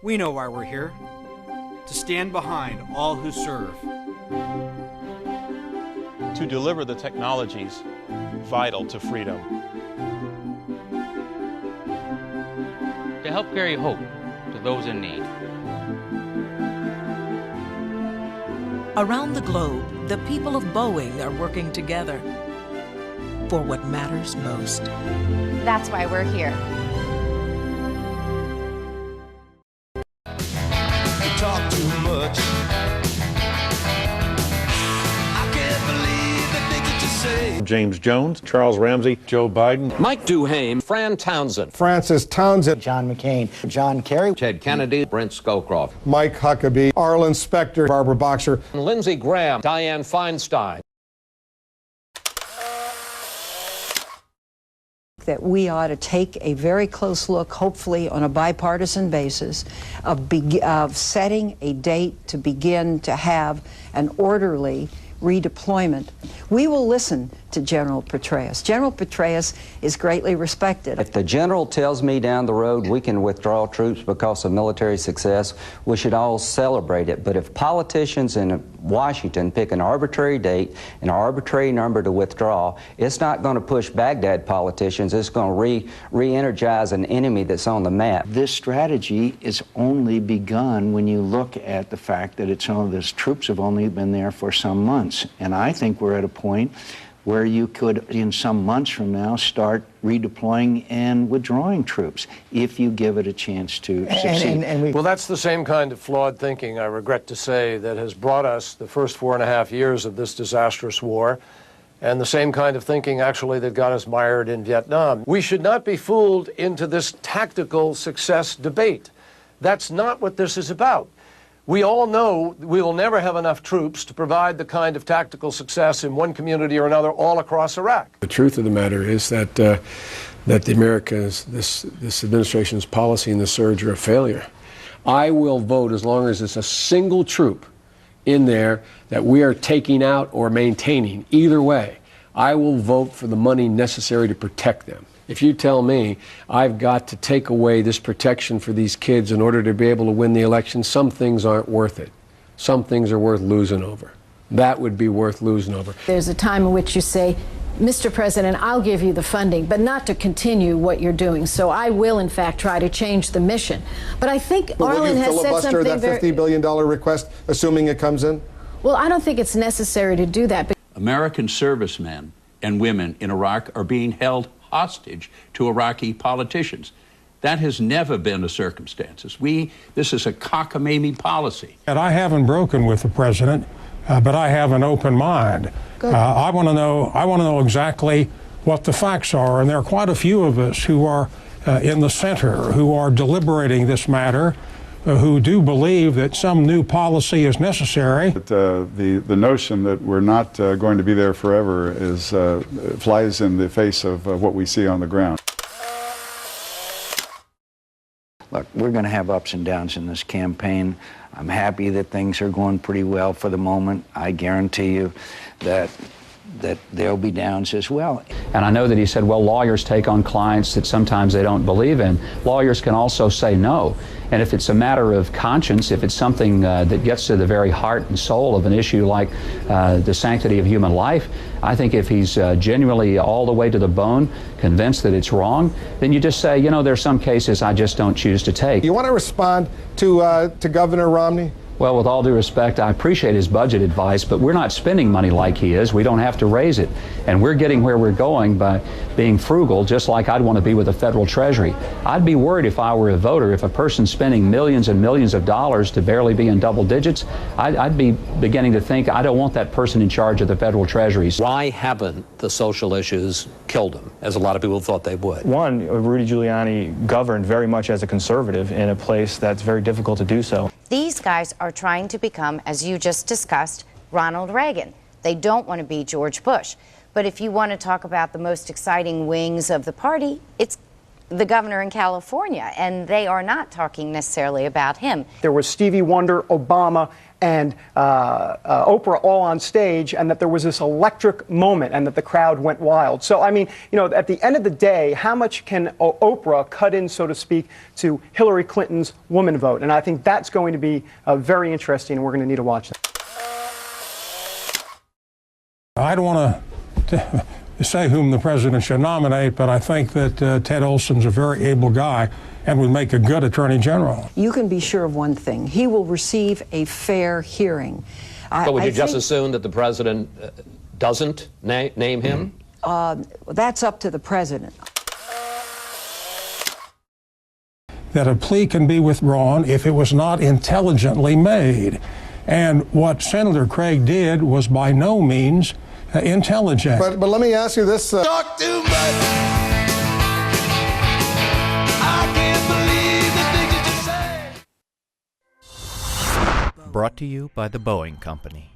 We know why we're here. To stand behind all who serve. To deliver the technologies vital to freedom. To help carry hope to those in need. Around the globe, the people of Boeing are working together for what matters most. That's why we're here. Talk too much. I can't believe the things that you say. James Jones, Charles Ramsey, Joe Biden, Mike DuHaime, Fran Townsend, Francis Townsend, John McCain, John Kerry, Ted Kennedy, Brent Scowcroft, Mike Huckabee, Arlen, Specter, Barbara Boxer, Lindsey Graham, Dianne Feinstein. That we ought to take a very close look, hopefully on a bipartisan basis, of setting a date to begin to have an orderly redeployment. We will listen to General Petraeus. General Petraeus is greatly respected. If the general tells me down the road we can withdraw troops because of military success, we should all celebrate it. But if politicians in Washington pick an arbitrary date, an arbitrary number to withdraw, it's not going to push Baghdad politicians. It's going to re-energize an enemy that's on the map. This strategy is only begun when you look at the fact that those troops have only been there for some months. And I think we're at a point where you could, in some months from now, start redeploying and withdrawing troops if you give it a chance to succeed. Well, that's the same kind of flawed thinking, I regret to say, that has brought us the first 4.5 years of this disastrous war, and the same kind of thinking, actually, that got us mired in Vietnam. We should not be fooled into this tactical success debate. That's not what this is about. We all know we will never have enough troops to provide the kind of tactical success in one community or another all across Iraq. The truth of the matter is that the Americans, this administration's policy and the surge are a failure. I will vote as long as there's a single troop in there that we are taking out or maintaining. Either way, I will vote for the money necessary to protect them. If you tell me I've got to take away this protection for these kids in order to be able to win the election, some things aren't worth it. Some things are worth losing over. That would be worth losing over. There's a time in which you say, Mr. President, I'll give you the funding, but not to continue what you're doing. So I will, in fact, try to change the mission. But I think Arlen has said something very... Will you filibuster that $50 billion request, assuming it comes in? Well, I don't think it's necessary to do that. American servicemen and women in Iraq are being held hostage to Iraqi politicians. That has never been the circumstances. This is a cockamamie policy. And I haven't broken with the president, but I have an open mind. I want to know exactly what the facts are, and there are quite a few of us who are in the center, who are deliberating this matter, who do believe that some new policy is necessary. But, the notion that we're not going to be there forever flies in the face of what we see on the ground. Look, we're going to have ups and downs in this campaign. I'm happy that things are going pretty well for the moment. I guarantee you that there'll be downs as well. And I know that he said, well, lawyers take on clients that sometimes they don't believe in. Lawyers can also say no. And if it's a matter of conscience, if it's something that gets to the very heart and soul of an issue like the sanctity of human life, I think if he's genuinely all the way to the bone, convinced that it's wrong, then you just say, you know, there's some cases I just don't choose to take. You want to respond to Governor Romney? Well, with all due respect, I appreciate his budget advice, but we're not spending money like he is. We don't have to raise it. And we're getting where we're going by being frugal, just like I'd want to be with the federal treasury. I'd be worried if I were a voter, if a person's spending millions and millions of dollars to barely be in double digits, I'd be beginning to think I don't want that person in charge of the federal treasury. Why haven't the social issues killed him, as a lot of people thought they would? One, Rudy Giuliani governed very much as a conservative in a place that's very difficult to do so. These guys are trying to become, as you just discussed, Ronald Reagan. They don't want to be George Bush. But if you want to talk about the most exciting wings of the party, it's the governor in California, and they are not talking necessarily about him. There was Stevie Wonder, Obama, and Oprah all on stage, and that there was this electric moment and that the crowd went wild. So, I mean, you know, at the end of the day, how much can Oprah cut in, so to speak, to Hillary Clinton's woman vote? And I think that's going to be very interesting, and we're going to need to watch that. I don't want to say whom the president should nominate, but I think that Ted Olson's a very able guy and would make a good attorney general. You can be sure of one thing. He will receive a fair hearing. But would you just assume that the president doesn't name him? That's up to the president. That a plea can be withdrawn if it was not intelligently made. And what Senator Craig did was by no means intelligent. But let me ask you this. Talk too much. I can't believe the things that you say. Brought to you by the Boeing Company.